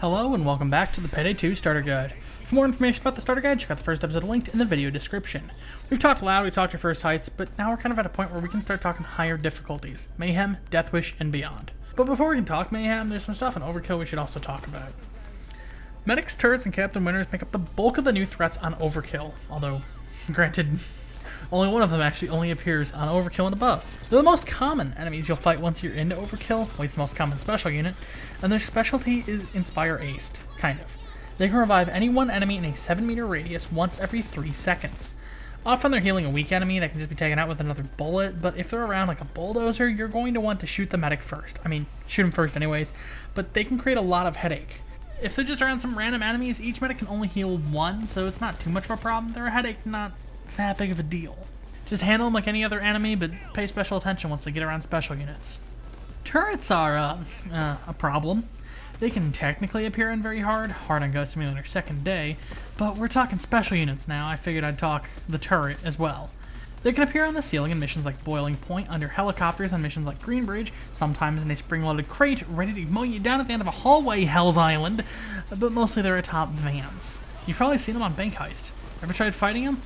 Hello and welcome back to the Payday 2 Starter Guide. For more information about the Starter Guide, check out the first episode linked in the video description. We've talked loud, we talked your first heights, but now we're kind of at a point where we can start talking higher difficulties. Mayhem, Deathwish, and beyond. But before we can talk Mayhem, there's some stuff in Overkill we should also talk about. Medics, turrets, and Captain Winners make up the bulk of the new threats on Overkill, although, granted, only one of them actually only appears on Overkill and above. They're the most common enemies you'll fight once you're into Overkill, at least the most common special unit, and their specialty is Inspire Aced, kind of. They can revive any one enemy in a 7-meter radius once every 3 seconds. Often they're healing a weak enemy that can just be taken out with another bullet, but if they're around like a Bulldozer, you're going to want to shoot the medic first. I mean, shoot him first anyways, but they can create a lot of headache. If they're just around some random enemies, each medic can only heal one, so it's not too much of a problem. They're a headache, not that big of a deal. Just handle them like any other enemy, but pay special attention once they get around special units. Turrets are a problem. They can technically appear in very hard on Ghost Simulator 2nd Day, but we're talking special units now. I figured I'd talk the turret as well. They can appear on the ceiling in missions like Boiling Point, under helicopters on missions like Greenbridge, sometimes in a spring-loaded crate ready to mow you down at the end of a hallway Hell's Island, but mostly they're atop vans. You've probably seen them on Bank Heist. Ever tried fighting them?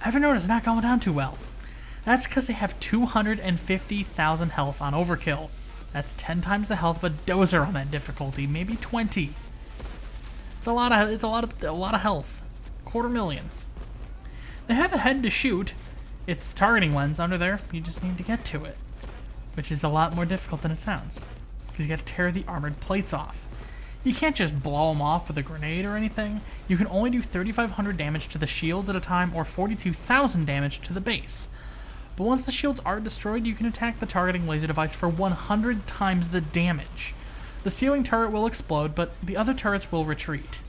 Ever noticed not going down too well? That's because they have 250,000 health on Overkill. That's 10 times the health of a Dozer on that difficulty, maybe 20. It's a lot of health. 250,000. They have a head to shoot. It's the targeting lens under there. You just need to get to it, which is a lot more difficult than it sounds, because you got to tear the armored plates off. You can't just blow them off with a grenade or anything. You can only do 3,500 damage to the shields at a time, or 42,000 damage to the base. But once the shields are destroyed, you can attack the targeting laser device for 100 times the damage. The ceiling turret will explode, but the other turrets will retreat.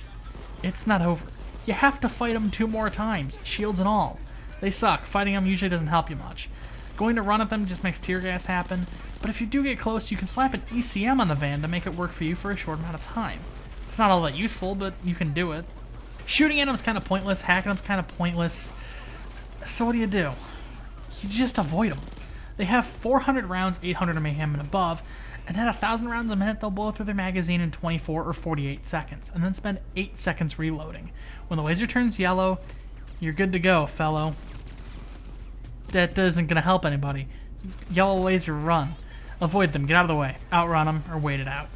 It's not over. You have to fight them 2 more times, shields and all. They suck. Fighting them usually doesn't help you much. Going to run at them just makes tear gas happen, but if you do get close, you can slap an ECM on the van to make it work for you for a short amount of time. It's not all that useful, but you can do it. Shooting at them is kind of pointless, hacking them is kind of pointless, so what do? You just avoid them. They have 400 rounds, 800 in Mayhem and above, and at 1,000 rounds a minute, they'll blow through their magazine in 24 or 48 seconds, and then spend 8 seconds reloading. When the laser turns yellow, you're good to go, fellow. That isn't going to help anybody. Yellow laser, run. Avoid them, get out of the way. Outrun them, or wait it out.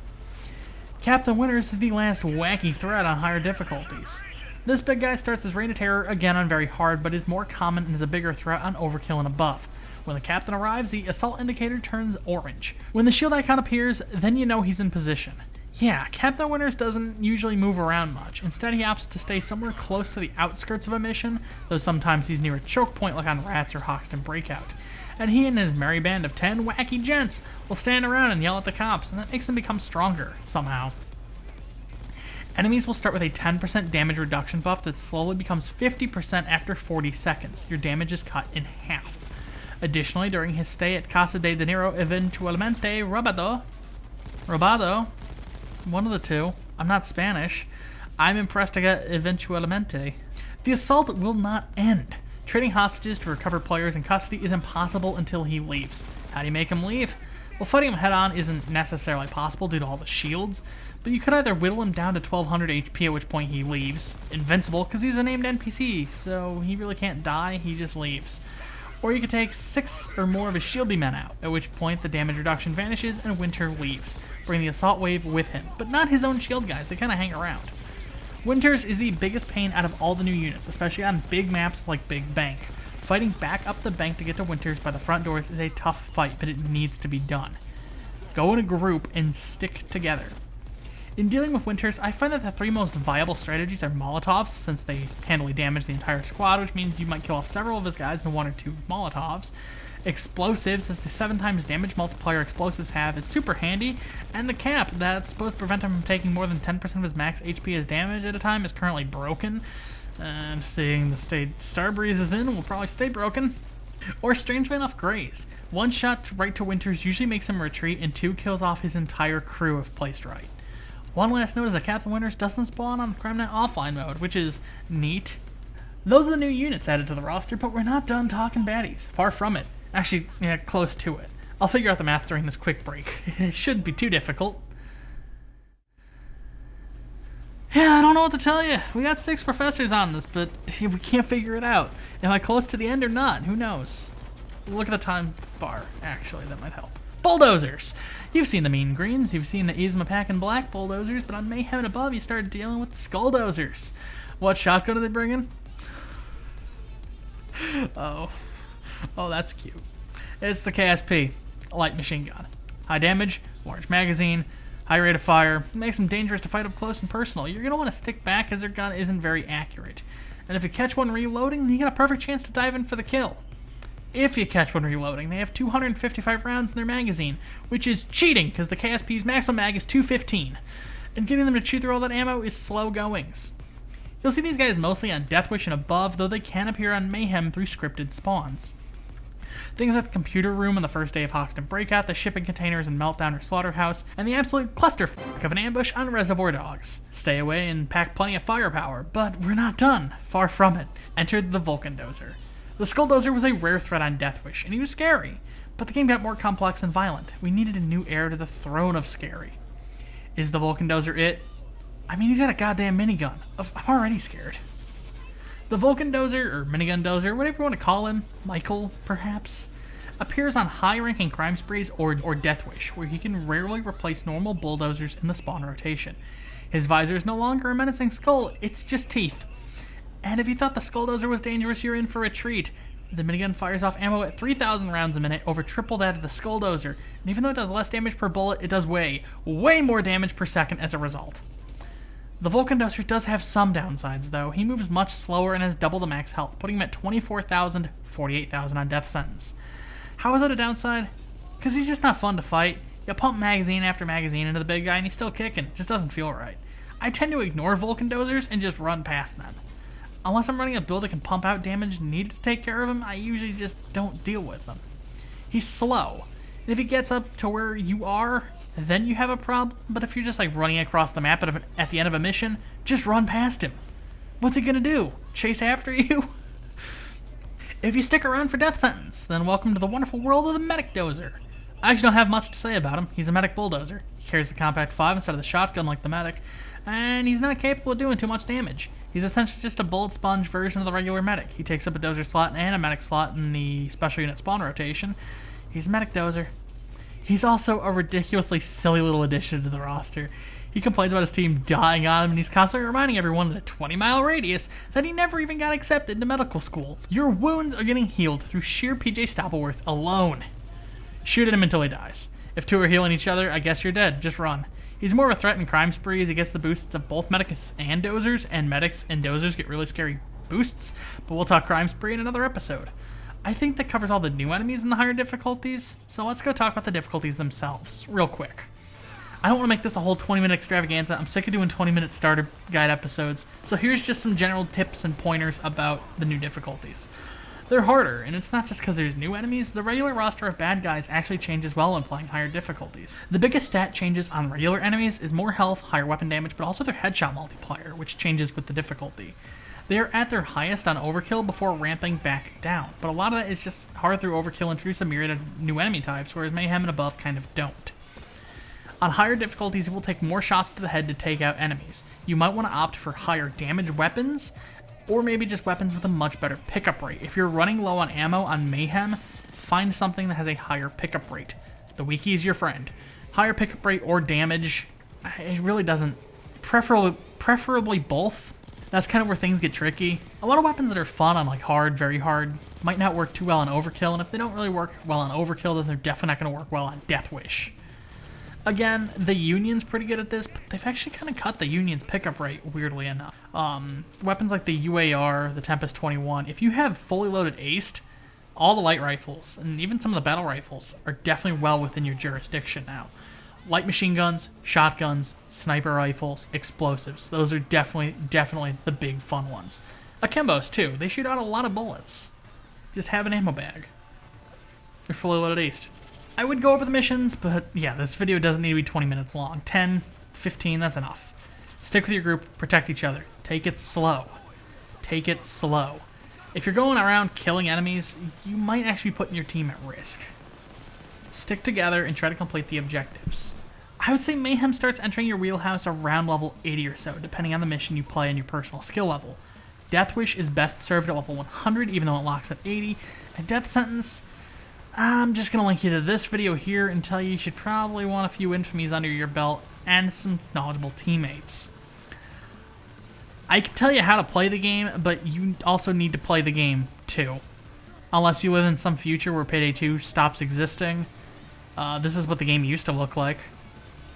Captain Winners is the last wacky threat on higher difficulties. This big guy starts as Reign of Terror, again on very hard, but is more common and is a bigger threat on Overkill and above. When the captain arrives, the assault indicator turns orange. When the shield icon appears, then you know he's in position. Yeah, Captain Winners doesn't usually move around much. Instead, he opts to stay somewhere close to the outskirts of a mission, though sometimes he's near a choke point like on Rats or Hoxton Breakout. And he and his merry band of 10 wacky gents will stand around and yell at the cops, and that makes them become stronger, somehow. Enemies will start with a 10% damage reduction buff that slowly becomes 50% after 40 seconds. Your damage is cut in half. Additionally, during his stay at Casa de Dinero Eventualmente Robado, one of the two. I'm not Spanish. I'm impressed I got Eventualmente. The assault will not end. Trading hostages to recover players in custody is impossible until he leaves. How do you make him leave? Well, fighting him head-on isn't necessarily possible due to all the shields, but you could either whittle him down to 1200 HP, at which point he leaves. Invincible, because he's a named NPC, so he really can't die, he just leaves. Or you could take 6 or more of his shieldy men out, at which point the damage reduction vanishes and Winter leaves. Bring the assault wave with him, but not his own shield guys, they kind of hang around. Winters is the biggest pain out of all the new units, especially on big maps like Big Bank. Fighting back up the bank to get to Winters by the front doors is a tough fight, but it needs to be done. Go in a group and stick together. In dealing with Winters, I find that the 3 most viable strategies are Molotovs, since they handily damage the entire squad, which means you might kill off several of his guys in 1 or 2 Molotovs. Explosives, as the 7 times damage multiplier explosives have, is super handy, and the cap that's supposed to prevent him from taking more than 10% of his max HP as damage at a time is currently broken. And seeing the state Starbreeze is in, will probably stay broken. Or strangely enough, Graze. 1 shot right to Winters usually makes him retreat, and 2 kills off his entire crew if placed right. One last note is that Captain Winners doesn't spawn on the CrimeNet offline mode, which is neat. Those are the new units added to the roster, but we're not done talking baddies. Far from it. Actually, yeah, close to it. I'll figure out the math during this quick break. It shouldn't be too difficult. Yeah, I don't know what to tell you. We got 6 professors on this, but we can't figure it out. Am I close to the end or not? Who knows? Look at the time bar, actually, that might help. Bulldozers! You've seen the mean greens, you've seen the Yzma Pack and Black Bulldozers, but on Mayhem and above, you started dealing with Skulldozers. What shotgun are they bringing? Oh, that's cute. It's the KSP, a light machine gun. High damage, large magazine, high rate of fire, makes them dangerous to fight up close and personal. You're going to want to stick back as their gun isn't very accurate. And if you catch one reloading, you get a perfect chance to dive in for the kill. If you catch one reloading, they have 255 rounds in their magazine, which is cheating because the KSP's maximum mag is 215. And getting them to chew through all that ammo is slow goings. You'll see these guys mostly on Deathwish and above, though they can appear on Mayhem through scripted spawns. Things like the computer room on the first day of Hoxton Breakout, the shipping containers and Meltdown or Slaughterhouse, and the absolute clusterfuck of an ambush on Reservoir Dogs. Stay away and pack plenty of firepower, but we're not done. Far from it. Enter the Vulcan Dozer. The Skulldozer was a rare threat on Deathwish, and he was scary, but the game got more complex and violent. We needed a new heir to the throne of scary. Is the Vulcan Dozer it? I mean, he's got a goddamn minigun. I'm already scared. The Vulcan Dozer, or Minigun Dozer, whatever you want to call him, Michael, perhaps, appears on high-ranking crime sprees or Deathwish, where he can rarely replace normal bulldozers in the spawn rotation. His visor is no longer a menacing skull, it's just teeth. And if you thought the Skulldozer was dangerous, you're in for a treat. The minigun fires off ammo at 3,000 rounds a minute, over triple that of the Skulldozer, and even though it does less damage per bullet, it does way more damage per second as a result. The Vulcan Dozer does have some downsides, though. He moves much slower and has double the max health, putting him at 24,000, 48,000 on death sentence. How is that a downside? Because he's just not fun to fight. You pump magazine after magazine into the big guy and he's still kicking. Just doesn't feel right. I tend to ignore Vulcan Dozers and just run past them. Unless I'm running a build that can pump out damage needed to take care of him, I usually just don't deal with him. He's slow, and if he gets up to where you are, then you have a problem, but if you're just like running across the map at the end of a mission, just run past him. What's he gonna do? Chase after you? If you stick around for death sentence, then welcome to the wonderful world of the Medic Dozer. I actually don't have much to say about him. He's a Medic Bulldozer. He carries the Compact 5 instead of the shotgun like the Medic, and he's not capable of doing too much damage. He's essentially just a bullet sponge version of the regular Medic. He takes up a Dozer slot and a Medic slot in the special unit spawn rotation. He's a Medic Dozer. He's also a ridiculously silly little addition to the roster. He complains about his team dying on him, and he's constantly reminding everyone in a 20-mile radius that he never even got accepted to medical school. Your wounds are getting healed through sheer PJ Stoppleworth alone. Shoot at him until he dies. If two are healing each other, I guess you're dead. Just run. He's more of a threat in crime sprees. He gets the boosts of both medics and dozers, and medics and dozers get really scary boosts, but we'll talk crime spree in another episode. I think that covers all the new enemies in the higher difficulties, so let's go talk about the difficulties themselves, real quick. I don't want to make this a whole 20-minute extravaganza. I'm sick of doing 20-minute starter guide episodes, so here's just some general tips and pointers about the new difficulties. They're harder, and it's not just because there's new enemies. The regular roster of bad guys actually changes well when playing higher difficulties. The biggest stat changes on regular enemies is more health, higher weapon damage, but also their headshot multiplier, which changes with the difficulty. They are at their highest on Overkill before ramping back down, but a lot of that is just hard through Overkill introduce a myriad of new enemy types, whereas Mayhem and above kind of don't. On higher difficulties, you will take more shots to the head to take out enemies. You might want to opt for higher damage weapons, or maybe just weapons with a much better pickup rate. If you're running low on ammo on Mayhem, find something that has a higher pickup rate. The wiki is your friend. Higher pickup rate or damage, it really doesn't. Preferably both. That's kind of where things get tricky. A lot of weapons that are fun on like hard, very hard, might not work too well on Overkill, and if they don't really work well on Overkill, then they're definitely not going to work well on Deathwish. Again, the Union's pretty good at this, but they've actually kind of cut the Union's pickup rate, weirdly enough. Weapons like the UAR, the Tempest 21, if you have fully loaded aced, all the light rifles, and even some of the battle rifles, are definitely well within your jurisdiction now. Light machine guns, shotguns, sniper rifles, explosives, those are definitely the big fun ones. Akimbos, too, they shoot out a lot of bullets. Just have an ammo bag. They're fully loaded aced. I would go over the missions, but yeah, this video doesn't need to be 20 minutes long. 10, 15, that's enough. Stick with your group, protect each other. Take it slow. Take it slow. If you're going around killing enemies, you might actually be putting your team at risk. Stick together and try to complete the objectives. I would say Mayhem starts entering your wheelhouse around level 80 or so, depending on the mission you play and your personal skill level. Death Wish is best served at level 100, even though it locks at 80, and Death Sentence, I'm just going to link you to this video here and tell you should probably want a few infamies under your belt and some knowledgeable teammates. I can tell you how to play the game, but you also need to play the game too. Unless you live in some future where Payday 2 stops existing, this is what the game used to look like.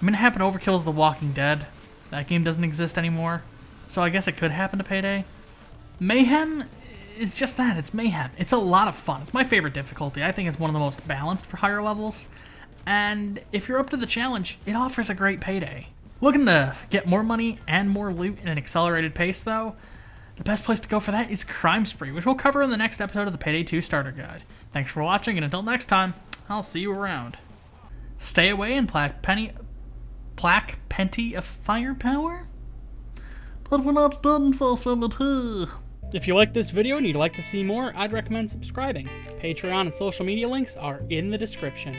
I mean, it happened to Overkill's The Walking Dead. That game doesn't exist anymore, so I guess it could happen to Payday. Mayhem is just that, it's Mayhem. It's a lot of fun. It's my favorite difficulty. I think it's one of the most balanced for higher levels, and if you're up to the challenge, it offers a great payday. Looking to get more money and more loot in an accelerated pace though, the best place to go for that is Crime Spree, which we'll cover in the next episode of the Payday 2 Starter Guide. Thanks for watching, and until next time, I'll see you around. Stay away and plaque plenty of firepower? But we're not done for some. If you like this video and you'd like to see more, I'd recommend subscribing. Patreon and social media links are in the description.